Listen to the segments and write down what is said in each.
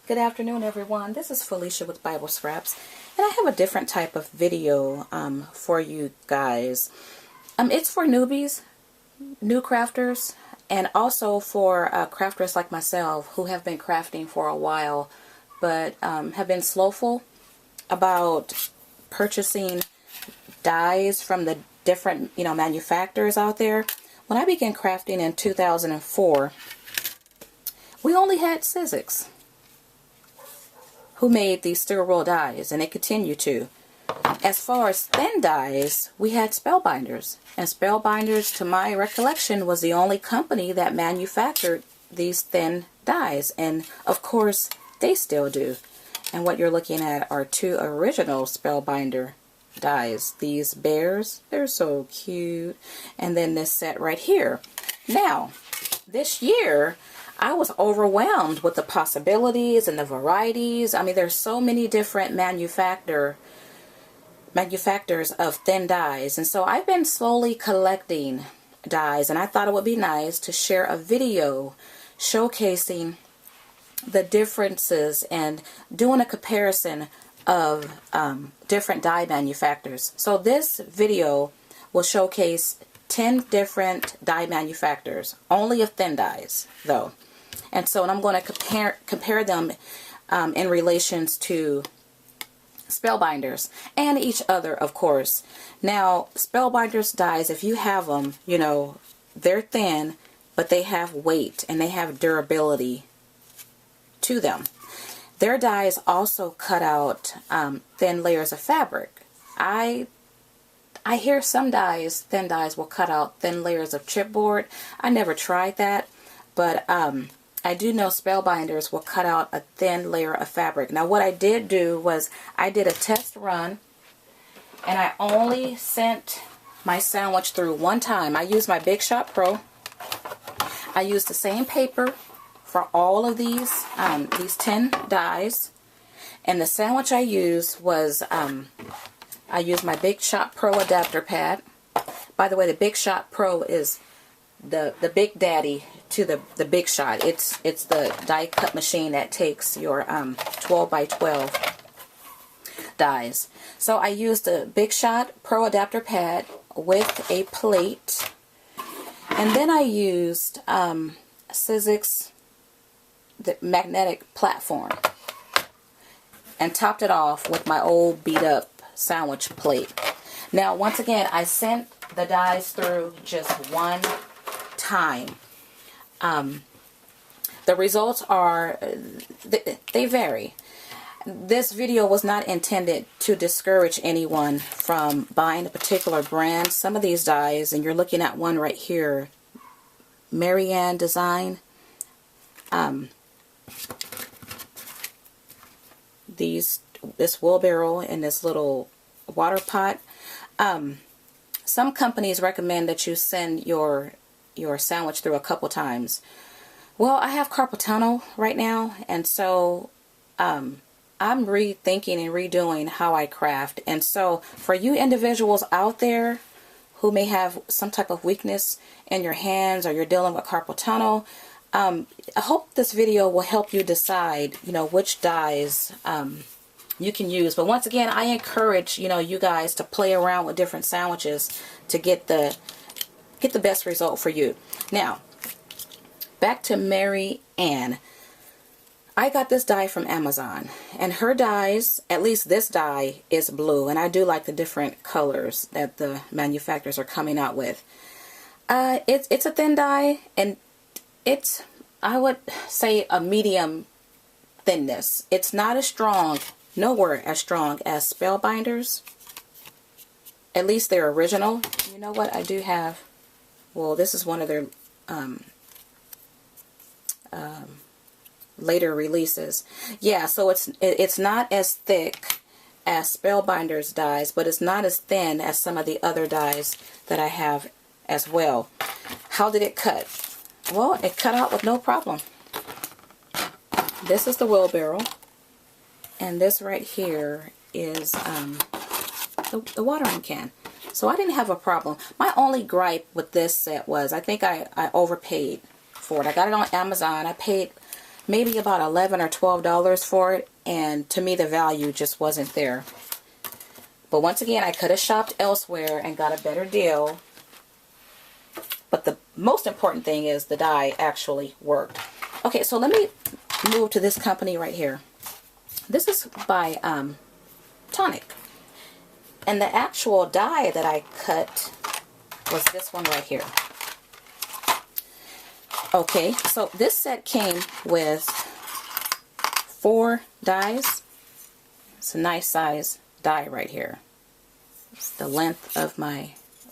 Good afternoon, everyone. This is Felicia with Bible Scraps, and I have a different type of video for you guys. It's for newbies, new crafters, and also for crafters like myself who have been crafting for a while, but have been slowful about purchasing dyes from the different manufacturers out there. When I began crafting in 2004, we only had Sizzix, who made these stir-roll dyes, and they continue to. As far as thin dyes, we had Spellbinders, and Spellbinders, to my recollection, was the only company that manufactured these thin dyes, and of course they still do. And what you're looking at are two original Spellbinder dyes. These bears, they're so cute, and then this set right here. Now, this year I was overwhelmed with the possibilities and the varieties. I mean, there's so many different manufacturers of thin dyes, and so I've been slowly collecting dyes, and I thought it would be nice to share a video showcasing the differences and doing a comparison of different dye manufacturers. So this video will showcase 10 different dye manufacturers, only of thin dyes though. And so I'm going to compare them in relations to Spellbinders and each other, of course. Now, Spellbinders dyes, if you have them, they're thin, but they have weight and they have durability to them. Their dyes also cut out thin layers of fabric. I hear some dyes, thin dyes, will cut out thin layers of chipboard. I never tried that, but I do know Spellbinders will cut out a thin layer of fabric. Now, what I did do was I did a test run, and I only sent my sandwich through one time. I used my Big Shot Pro. I used the same paper for all of these 10 dyes, and the sandwich I used was I used my Big Shot Pro adapter pad. By the way, the Big Shot Pro is the big daddy to the Big Shot. It's the die cut machine that takes your 12 by 12 dies. So I used a Big Shot Pro adapter pad with a plate, and then I used Sizzix, the magnetic platform, and topped it off with my old beat up sandwich plate. Now, once again, I sent the dyes through just one time. The results are, they vary. This video was not intended to discourage anyone from buying a particular brand. Some of these dyes, and you're looking at one right here, Marianne Designs, this wheelbarrow and this little water pot. Some companies recommend that you send your sandwich through a couple times. Well, I have carpal tunnel right now, and so I'm rethinking and redoing how I craft. And so for you individuals out there who may have some type of weakness in your hands, or you're dealing with carpal tunnel, I hope this video will help you decide, which dyes you can use. But once again, I encourage, you guys to play around with different sandwiches to get the best result for you. Now, back to Marianne. I got this dye from Amazon, and her dyes, at least this dye, is blue, and I do like the different colors that the manufacturers are coming out with. It's a thin dye, and it's, I would say, a medium thinness. It's not as strong, nowhere as strong as Spellbinders. At least their original. You know what? I do have, well, this is one of their later releases. Yeah, so it's not as thick as Spellbinders dyes, but it's not as thin as some of the other dyes that I have as well. How did it cut? Well, it cut out with no problem. This is the wheelbarrow, and this right here is the watering can. So I didn't have a problem. My only gripe with this set was I think I overpaid for it. I got it on Amazon. I paid maybe about $11 or $12 for it, and to me the value just wasn't there. But once again, I could have shopped elsewhere and got a better deal. But the most important thing is the die actually worked. Okay, so let me move to this company right here. This is by Tonic. And the actual die that I cut was this one right here. Okay, so this set came with 4 dies. It's a nice size die right here. It's the length of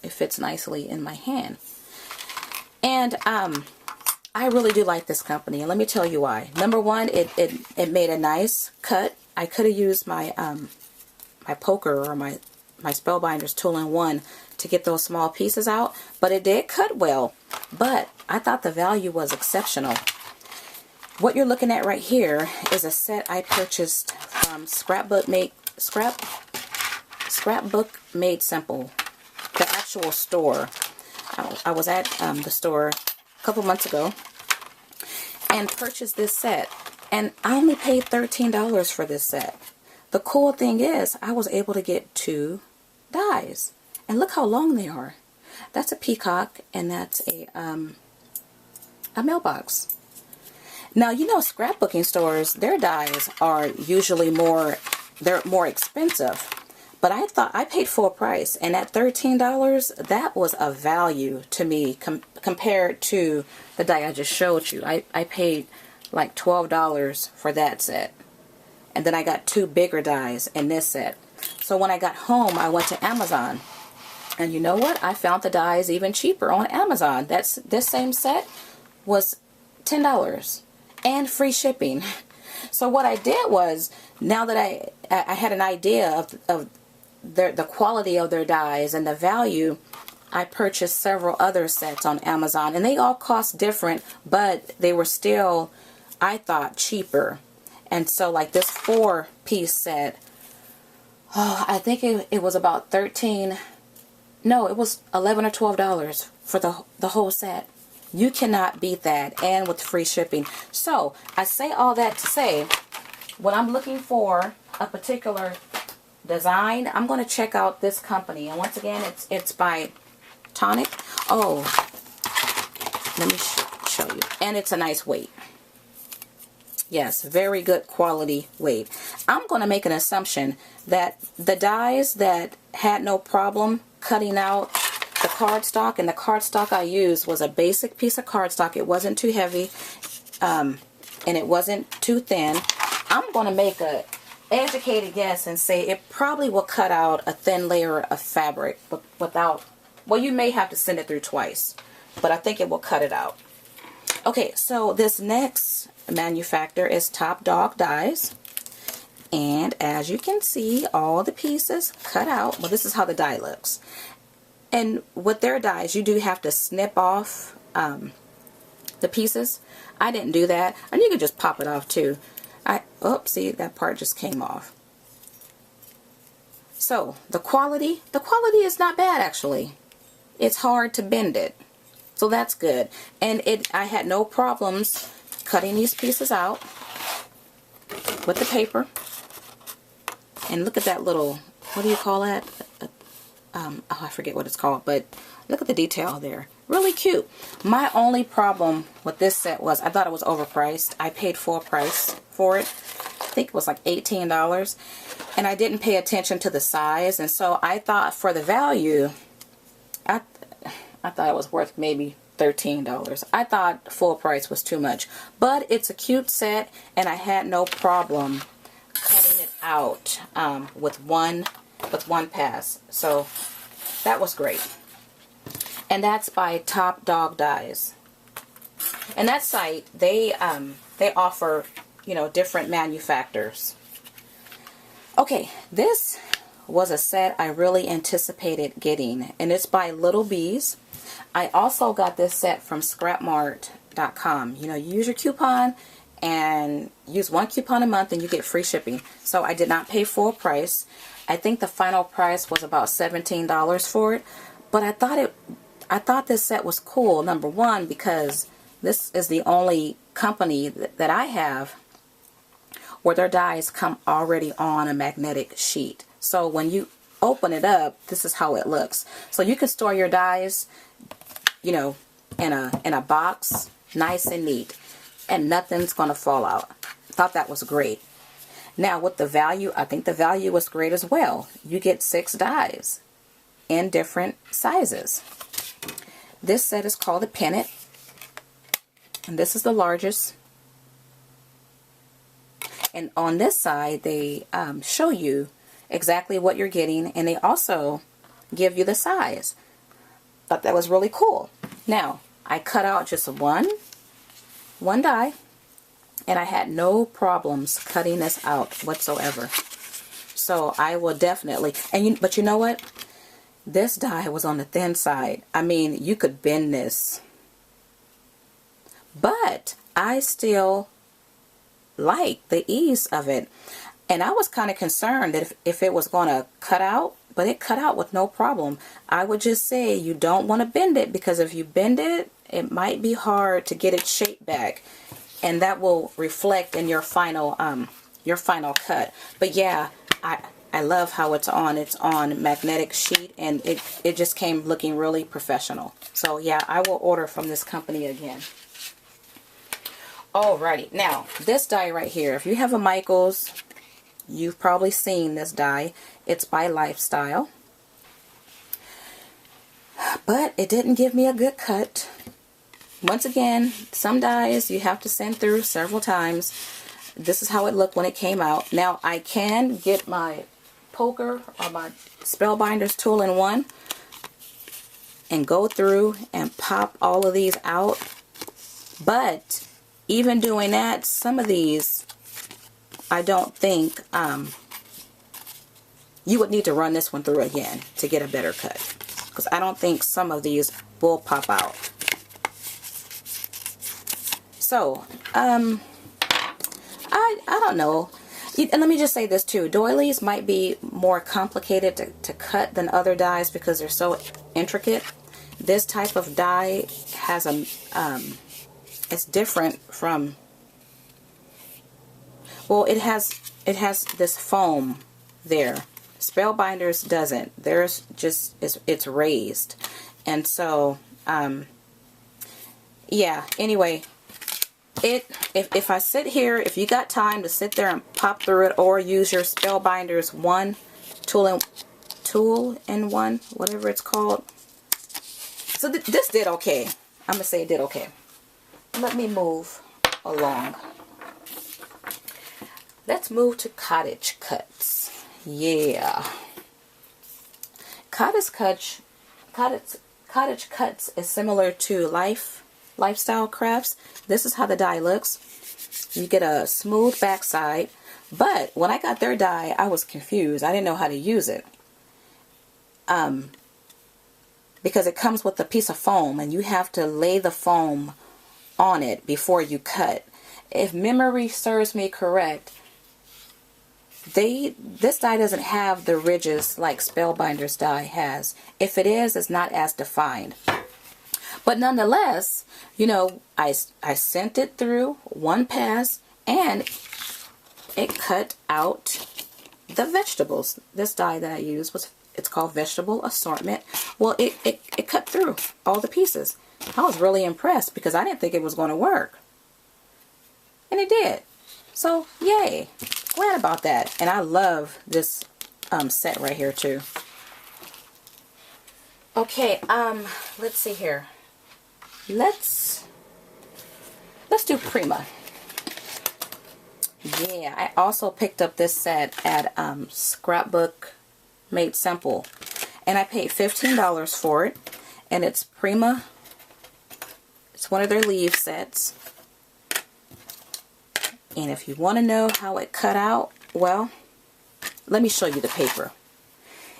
it fits nicely in my hand. And I really do like this company, and let me tell you why. Number one, it made a nice cut. I could have used my my poker or my Spellbinders tool-in-one to get those small pieces out, but it did cut well. But I thought the value was exceptional. What you're looking at right here is a set I purchased from Scrapbook Made Simple, the actual store. I was at the store a couple months ago and purchased this set, and I only paid $13 for this set. The cool thing is I was able to get 2 dies, and look how long they are. That's a peacock, and that's a mailbox. Now, you know, scrapbooking stores, their dies are usually more expensive. But I thought I paid full price, and at $13, that was a value to me compared to the die I just showed you. I paid like $12 for that set. And then I got 2 bigger dies in this set. So when I got home, I went to Amazon. And you know what? I found the dies even cheaper on Amazon. This same set was $10 and free shipping. So what I did was, now that I had an idea of the quality of their dies and the value, I purchased several other sets on Amazon, and they all cost different, but they were still, I thought, cheaper. And so like this 4-piece set, I think it was about $11 or $12 for the whole set. You cannot beat that, and with free shipping. So I say all that to say, when I'm looking for a particular design, I'm going to check out this company. And once again, it's by Tonic. Oh, let me show you. And it's a nice weight. Yes, very good quality weight. I'm going to make an assumption that the dies that had no problem cutting out the cardstock, and the cardstock I used was a basic piece of cardstock. It wasn't too heavy, and it wasn't too thin. I'm going to make a educated guess and say it probably will cut out a thin layer of fabric without, well, you may have to send it through twice, but I think it will cut it out. Okay, so this next manufacturer is Top Dog Dies, and as you can see, all the pieces cut out. Well, this is how the die looks. And with their dies, you do have to snip off the pieces. I didn't do that, and you can just pop it off too. Oops, see, that part just came off. So the quality is not bad, actually. It's hard to bend it, so that's good. And I had no problems cutting these pieces out with the paper. And look at that little, what do you call that? Oh, I forget what it's called, but look at the detail there. Really cute. My only problem with this set was I thought it was overpriced. I paid full price for it. I think it was like $18, and I didn't pay attention to the size, and so I thought for the value, I thought it was worth maybe $13. I thought full price was too much, but it's a cute set, and I had no problem cutting it out with one pass. So that was great. And that's by Top Dog Dies. And that site, they offer, you know, different manufacturers. Okay, this was a set I really anticipated getting, and it's by Little Bees. I also got this set from scrapmart.com. You know, you use your coupon and use 1 coupon a month and you get free shipping. So I did not pay full price. I think the final price was about $17 for it, but I thought this set was cool. Number one, because This is the only company that I have where their dies come already on a magnetic sheet. So when you open it up, this is how it looks. So you can store your dies, you know, in a box, nice and neat, and nothing's gonna fall out. Thought that was great. Now with the value, I think the value was great as well. You get 6 dies in different sizes. This set is called a pennant, and this is the largest. And on this side, they show you exactly what you're getting, and they also give you the size. Thought that was really cool. Now, I cut out just one die, and I had no problems cutting this out whatsoever. So I will definitely, but you know what? This die was on the thin side. I mean, you could bend this, but I still like the ease of it. And I was kind of concerned that if it was going to cut out, but it cut out with no problem. I would just say you don't want to bend it, because if you bend it, it might be hard to get its shape back, and that will reflect in your final cut. But yeah, I love how it's on magnetic sheet, and it just came looking really professional. So yeah, I will order from this company again. Alrighty, now this die right here, if you have a Michaels, you've probably seen this die. It's by Lifestyle, but it didn't give me a good cut. Once again, some dies you have to send through several times. This is how it looked when it came out. Now I can get my poker or my Spellbinders tool-in-one and go through and pop all of these out, but even doing that, some of these, I don't think, you would need to run this one through again to get a better cut. Because I don't think some of these will pop out. So, I don't know. And let me just say this too. Doilies might be more complicated to cut than other dies because they're so intricate. This type of die has a... it's different from, well, it has this foam there. Spellbinders doesn't. Theirs just it's raised. And so yeah, anyway, if I sit here, if you got time to sit there and pop through it, or use your Spellbinders tool-in-one, whatever it's called. So this did okay. I'm gonna say it did okay. Let me move along. Let's move to Cottage Cutz. Yeah. Cottage Cutz is similar to Lifestyle Crafts. This is how the die looks. You get a smooth backside, but when I got their die, I was confused. I didn't know how to use it. Because it comes with a piece of foam, and you have to lay the foam on it before you cut. If memory serves me correct, this die doesn't have the ridges like Spellbinders die has. If it is, it's not as defined. But nonetheless, you know, I sent it through one pass, and it cut out the vegetables. This die that I used it's called Vegetable Assortment. Well, it cut through all the pieces. I was really impressed because I didn't think it was going to work. And it did. So, yay. Glad about that. And I love this set right here too. Okay, let's see here. Let's do Prima. Yeah, I also picked up this set at Scrapbook Made Simple. And I paid $15 for it. And it's Prima. It's one of their leaf sets. And if you want to know how it cut out, well, let me show you the paper.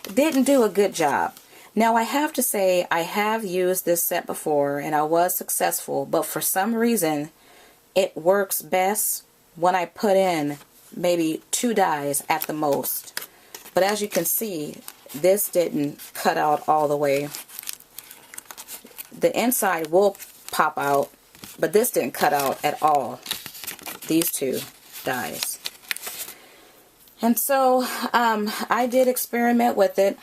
It didn't do a good job. Now I have to say I have used this set before and I was successful, but for some reason it works best when I put in maybe 2 dies at the most. But as you can see, this didn't cut out all the way. The inside will pop out But this didn't cut out at all, these two dies. And so I did experiment with it,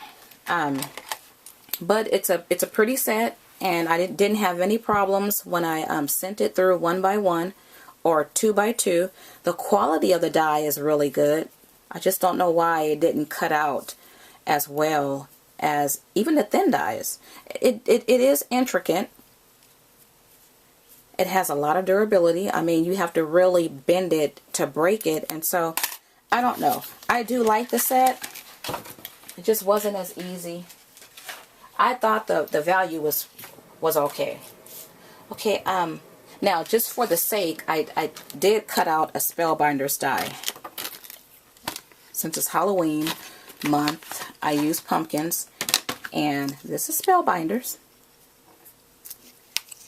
but it's a pretty set, and I didn't have any problems when I sent it through 1 by 1 or 2 by 2. The quality of the die is really good. I just don't know why it didn't cut out as well as even the thin dies. It is intricate. It has a lot of durability. I mean, you have to really bend it to break it, and so I don't know. I do like the set. It just wasn't as easy. I thought the value was okay. Okay, now just for the sake, I did cut out a Spellbinders die. Since it's Halloween month, I use pumpkins, and this is Spellbinders.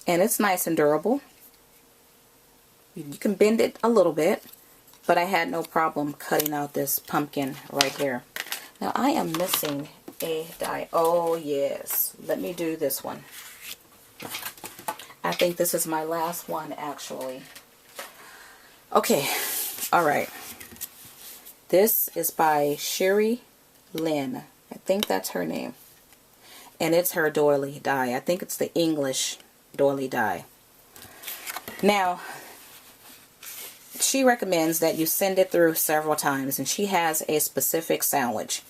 And it's nice and durable. You can bend it a little bit, but I had no problem cutting out this pumpkin right here. Now I am missing a die. Oh yes, let me do this one. I think this is my last one actually. Okay, alright. This is by Cheery Lynn. I think that's her name. And it's her doily die. I think it's the English doily die. Now, she recommends that you send it through several times, and she has a specific sandwich.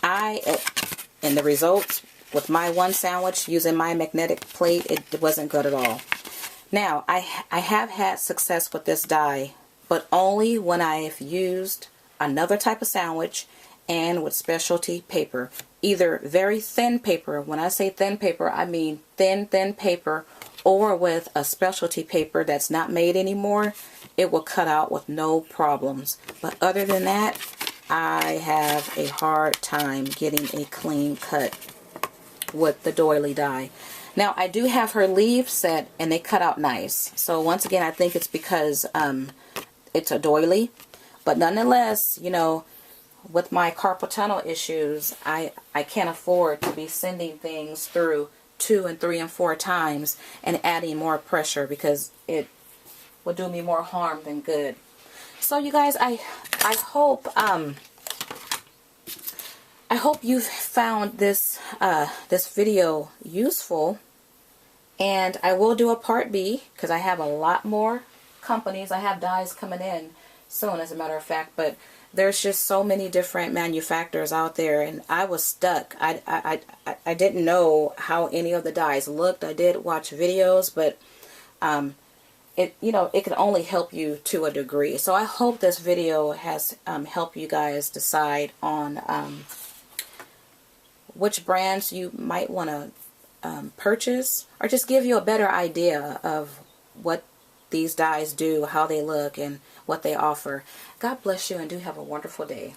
In the results with my one sandwich using my magnetic plate, it wasn't good at all. Now, I have had success with this die, but only when I've used another type of sandwich and with specialty paper. Either very thin paper. When I say thin paper, I mean thin paper, or with a specialty paper that's not made anymore. It will cut out with no problems. But other than that, I have a hard time getting a clean cut with the doily die. Now, I do have her leaves set, and they cut out nice. So once again, I think it's because it's a doily. But nonetheless, you know, with my carpal tunnel issues, I can't afford to be sending things through 2 and 3 and 4 times and adding more pressure, because it will do me more harm than good. So you guys, I hope you've found this this video useful, and I will do a part B because I have a lot more companies. I have dies coming in soon, as a matter of fact, but there's just so many different manufacturers out there, and I was stuck. I didn't know how any of the dies looked. I did watch videos, but it can only help you to a degree. So I hope this video has helped you guys decide on which brands you might want to purchase, or just give you a better idea of what these dies do, how they look, and what they offer. God bless you, and do have a wonderful day.